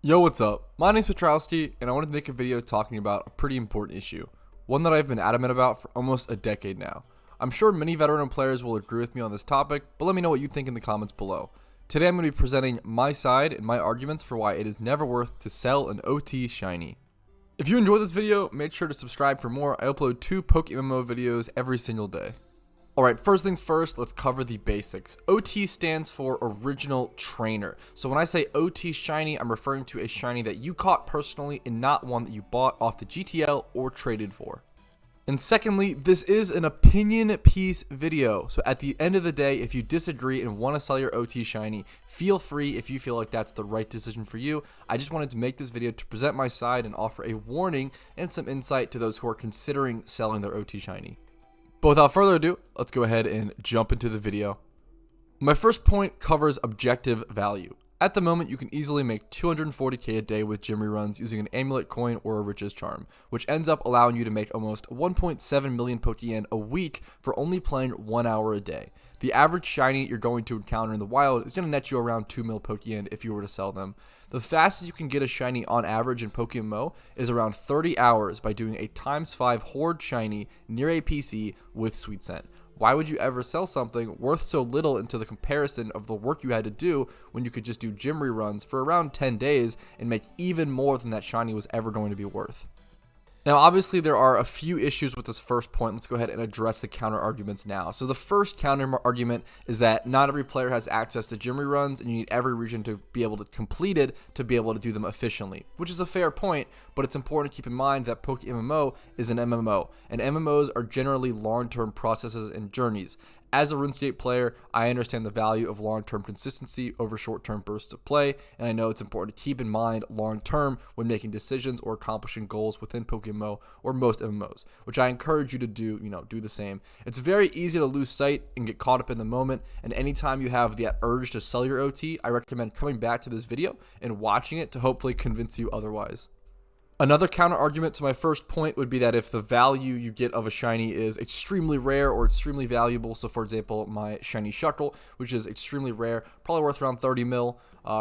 Yo, what's up? My name's Petrowski, and I wanted to make a video talking about a pretty important issue, one that I've been adamant about for almost a decade now. I'm sure many veteran players will agree with me on this topic, but let me know what you think in the comments below. Today I'm going to be presenting my side and my arguments for why it is never worth to sell an OT shiny. If you enjoyed this video, make sure to subscribe for more. I upload 2 PokeMMO videos every single day. Alright, first things first, let's cover the basics. OT stands for Original Trainer. So when I say OT Shiny, I'm referring to a Shiny that you caught personally and not one that you bought off the GTL or traded for. And secondly, this is an opinion piece video. So at the end of the day, if you disagree and want to sell your OT Shiny, feel free if you feel like that's the right decision for you. I just wanted to make this video to present my side and offer a warning and some insight to those who are considering selling their OT Shiny. But without further ado, let's go ahead and jump into the video. My first point covers objective value. At the moment, you can easily make 240k a day with gym reruns using an amulet coin or a riches charm, which ends up allowing you to make almost 1.7 million Pokeyen a week for only playing 1 hour a day. The average shiny you're going to encounter in the wild is going to net you around 2 mil Pokeyen if you were to sell them. The fastest you can get a shiny on average in PokeMMO is around 30 hours by doing a ×5 Horde shiny near a PC with Sweet Scent. Why would you ever sell something worth so little into the comparison of the work you had to do when you could just do gym reruns for around 10 days and make even more than that shiny was ever going to be worth? Now, obviously, there are a few issues with this first point. Let's go ahead and address the counter arguments now. So the first counter argument is that not every player has access to gym reruns, and you need every region to be able to complete it to be able to do them efficiently, which is a fair point, but it's important to keep in mind that PokeMMO is an MMO, and MMOs are generally long-term processes and journeys. As a RuneScape player, I understand the value of long-term consistency over short-term bursts of play, and I know it's important to keep in mind long-term when making decisions or accomplishing goals within PokeMMO or most MMOs, which I encourage you to do the same. It's very easy to lose sight and get caught up in the moment, and anytime you have that urge to sell your OT, I recommend coming back to this video and watching it to hopefully convince you otherwise. Another counter argument to my first point would be that if the value you get of a shiny is extremely rare or extremely valuable, so for example, my shiny Shuckle, which is extremely rare, probably worth around 30 mil,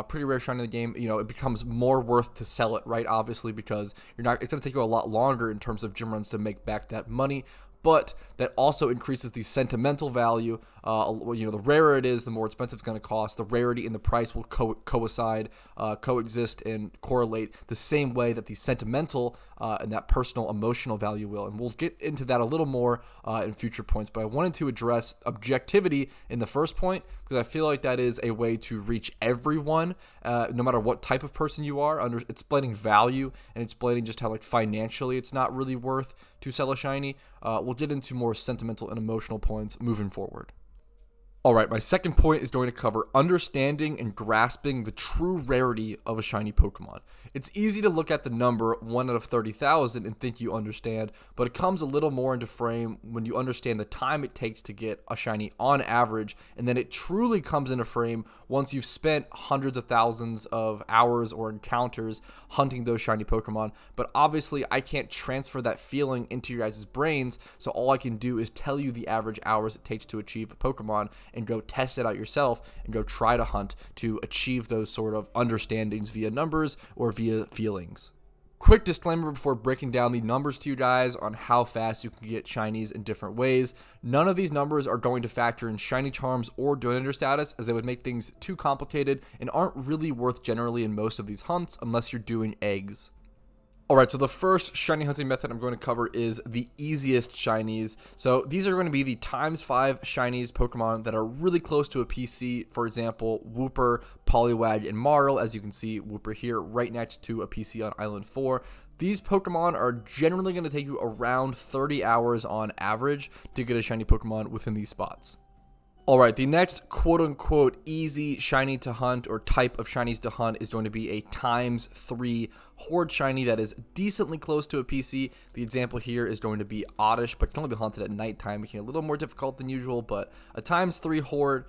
pretty rare shiny in the game, it becomes more worth to sell it, right? Obviously, because it's going to take you a lot longer in terms of gym runs to make back that money. But that also increases the sentimental value. The rarer it is, the more expensive it's going to cost. The rarity and the price will coexist and correlate the same way that the sentimental and that personal emotional value will. And we'll get into that a little more in future points. But I wanted to address objectivity in the first point because I feel like that is a way to reach everyone, no matter what type of person you are, under explaining value and explaining just how financially it's not really worth to sell a shiny. We'll get into more sentimental and emotional points moving forward. Alright, my second point is going to cover understanding and grasping the true rarity of a shiny Pokemon. It's easy to look at the number 1 out of 30,000 and think you understand, but it comes a little more into frame when you understand the time it takes to get a shiny on average, and then it truly comes into frame once you've spent hundreds of thousands of hours or encounters hunting those shiny Pokemon. But obviously, I can't transfer that feeling into your guys' brains, so all I can do is tell you the average hours it takes to achieve a Pokemon and go test it out yourself and go try to hunt to achieve those sort of understandings via numbers or via feelings. Quick disclaimer before breaking down the numbers to you guys on how fast you can get shinies in different ways. None of these numbers are going to factor in shiny charms or donator status, as they would make things too complicated and aren't really worth generally in most of these hunts unless you're doing eggs. Alright, so the first shiny hunting method I'm going to cover is the easiest shinies. So these are going to be the ×5 shinies Pokemon that are really close to a PC. For example, Wooper, Poliwag, and Marl. As you can see, Wooper here right next to a PC on Island 4. These Pokemon are generally going to take you around 30 hours on average to get a shiny Pokemon within these spots. Alright, the next quote-unquote easy shiny to hunt or type of shinies to hunt is going to be a ×3 Horde shiny that is decently close to a PC. The example here is going to be Oddish, but can only be hunted at nighttime, making it a little more difficult than usual. But a ×3 Horde,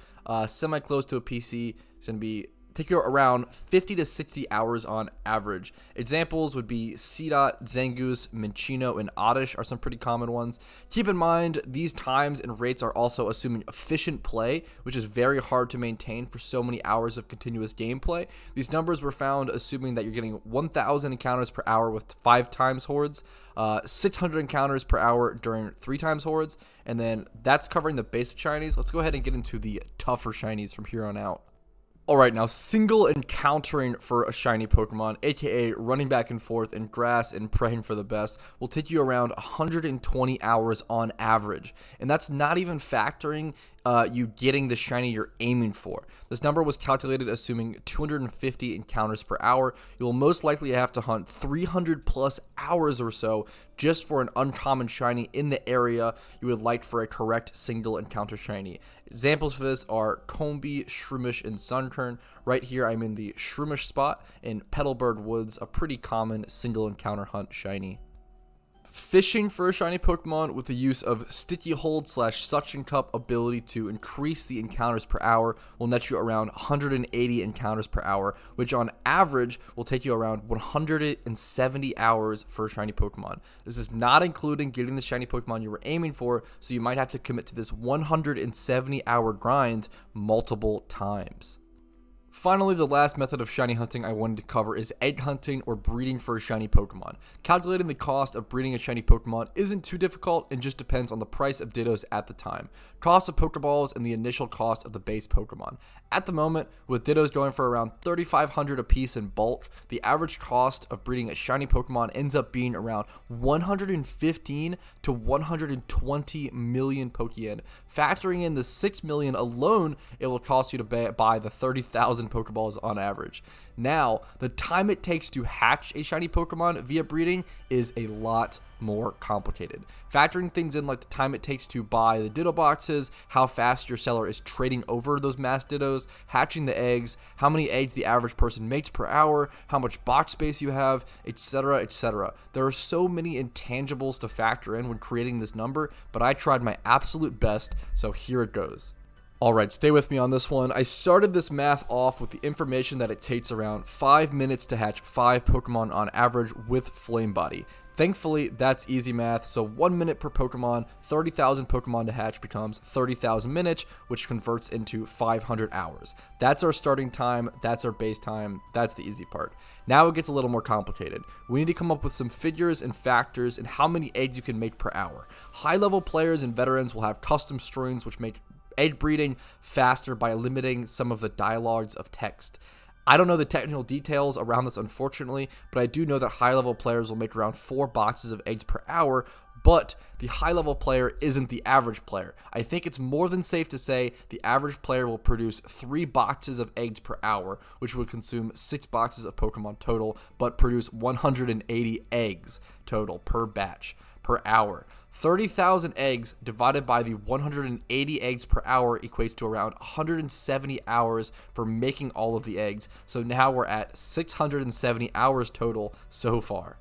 semi-close to a PC, is going to be take you around 50 to 60 hours on average. Examples would be Seedot, Zangoose, Minccino, and Oddish are some pretty common ones. Keep in mind, these times and rates are also assuming efficient play, which is very hard to maintain for so many hours of continuous gameplay. These numbers were found assuming that you're getting 1,000 encounters per hour with 5 times Hordes, 600 encounters per hour during 3 times Hordes, and then that's covering the basic Shinies. Let's go ahead and get into the tougher Shinies from here on out. Alright, now single encountering for a shiny Pokemon, aka running back and forth in grass and praying for the best, will take you around 120 hours on average. And that's not even factoring you getting the shiny you're aiming for. This number was calculated assuming 250 encounters per hour. You will most likely have to hunt 300 plus hours or so just for an uncommon shiny in the area you would like for a correct single encounter shiny. Examples for this are Combee, Shroomish, and Sunkern. Right here I'm in the Shroomish spot in Petalburg Woods, a pretty common single encounter hunt shiny. Fishing for a shiny Pokemon with the use of Sticky Hold / Suction Cup ability to increase the encounters per hour will net you around 180 encounters per hour, which on average will take you around 170 hours for a shiny Pokemon. This is not including getting the shiny Pokemon you were aiming for, so you might have to commit to this 170 hour grind multiple times. Finally, the last method of shiny hunting I wanted to cover is egg hunting or breeding for a shiny Pokemon. Calculating the cost of breeding a shiny Pokemon isn't too difficult and just depends on the price of Dittos at the time, cost of Pokeballs, and the initial cost of the base Pokemon. At the moment, with Dittos going for around 3,500 a piece in bulk, the average cost of breeding a shiny Pokemon ends up being around 115 to 120 million Pokeyen. Factoring in the 6 million alone, it will cost you to buy the 30,000 Pokeballs on average. Now, the time it takes to hatch a shiny Pokemon via breeding is a lot more complicated. Factoring things in like the time it takes to buy the Ditto boxes, how fast your seller is trading over those mass Dittos, hatching the eggs, how many eggs the average person makes per hour, how much box space you have, etc., etc. There are so many intangibles to factor in when creating this number, but I tried my absolute best, so here it goes. Alright, stay with me on this one. I started this math off with the information that it takes around 5 minutes to hatch 5 Pokemon on average with Flame Body. Thankfully, that's easy math, so 1 minute per Pokemon, 30,000 Pokemon to hatch becomes 30,000 minutes, which converts into 500 hours. That's our starting time, that's our base time, that's the easy part. Now it gets a little more complicated. We need to come up with some figures and factors and how many eggs you can make per hour. High-level players and veterans will have custom strings which make egg breeding faster by limiting some of the dialogues of text. I don't know the technical details around this, unfortunately, but I do know that high-level players will make around 4 boxes of eggs per hour, but the high-level player isn't the average player. I think it's more than safe to say the average player will produce 3 boxes of eggs per hour, which would consume 6 boxes of Pokemon total, but produce 180 eggs total per batch per hour. 30,000 eggs divided by the 180 eggs per hour equates to around 170 hours for making all of the eggs. So now we're at 670 hours total so far.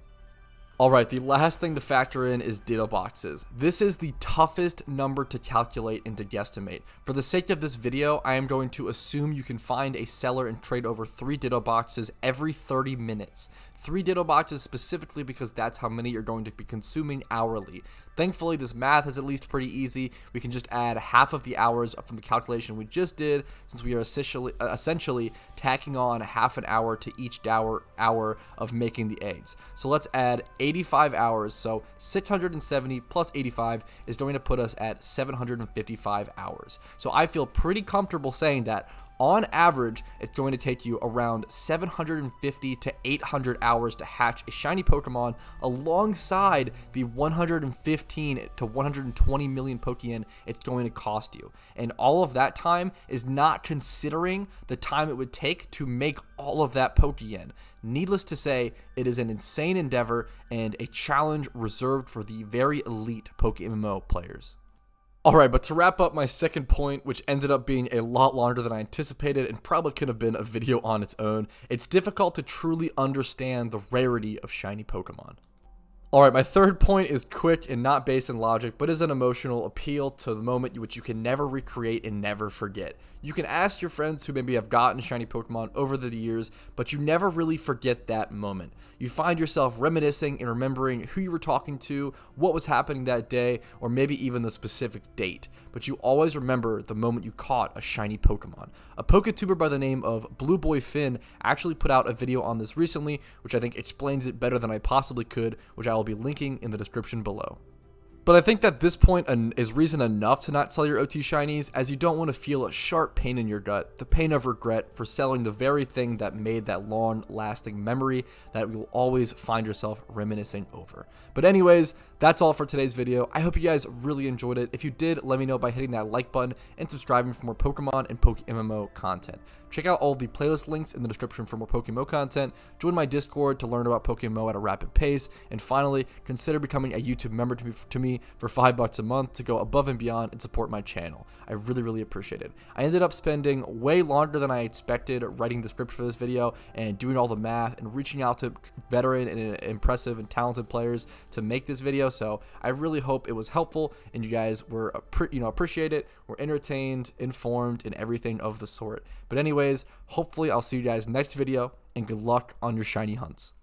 Alright, the last thing to factor in is Ditto boxes. This is the toughest number to calculate and to guesstimate. For the sake of this video, I am going to assume you can find a seller and trade over 3 Ditto boxes every 30 minutes. 3 Ditto boxes specifically because that's how many you're going to be consuming hourly. Thankfully, this math is at least pretty easy. We can just add half of the hours from the calculation we just did, since we are essentially tacking on half an hour to each hour of making the eggs. So let's add 85 hours, so 670 plus 85 is going to put us at 755 hours. So I feel pretty comfortable saying that on average, it's going to take you around 750 to 800 hours to hatch a shiny Pokemon alongside the 115 to 120 million Pokeyen it's going to cost you. And all of that time is not considering the time it would take to make all of that Pokeyen. Needless to say, it is an insane endeavor and a challenge reserved for the very elite PokeMMO players. Alright, but to wrap up my second point, which ended up being a lot longer than I anticipated and probably could have been a video on its own, it's difficult to truly understand the rarity of shiny Pokemon. Alright, my third point is quick and not based in logic, but is an emotional appeal to the moment which you can never recreate and never forget. You can ask your friends who maybe have gotten shiny Pokemon over the years, but you never really forget that moment. You find yourself reminiscing and remembering who you were talking to, what was happening that day, or maybe even the specific date. But you always remember the moment you caught a shiny Pokemon. A PokeTuber by the name of Blue Boy Finn actually put out a video on this recently, which I think explains it better than I possibly could, which I will be linking in the description below. But I think that this point is reason enough to not sell your OT shinies, as you don't want to feel a sharp pain in your gut, the pain of regret for selling the very thing that made that long-lasting memory that you will always find yourself reminiscing over. But anyways, that's all for today's video. I hope you guys really enjoyed it. If you did, let me know by hitting that like button and subscribing for more Pokemon and PokeMMO content. Check out all the playlist links in the description for more PokeMMO content. Join my Discord to learn about PokeMMO at a rapid pace. And finally, consider becoming a YouTube member to me for $5 a month to go above and beyond and support my channel. I really appreciate it. I ended up spending way longer than I expected writing the script for this video and doing all the math and reaching out to veteran and impressive and talented players to make this video. So I really hope it was helpful and you guys were appreciate it, were entertained, informed, and everything of the sort. But anyways, hopefully I'll see you guys next video, and good luck on your shiny hunts.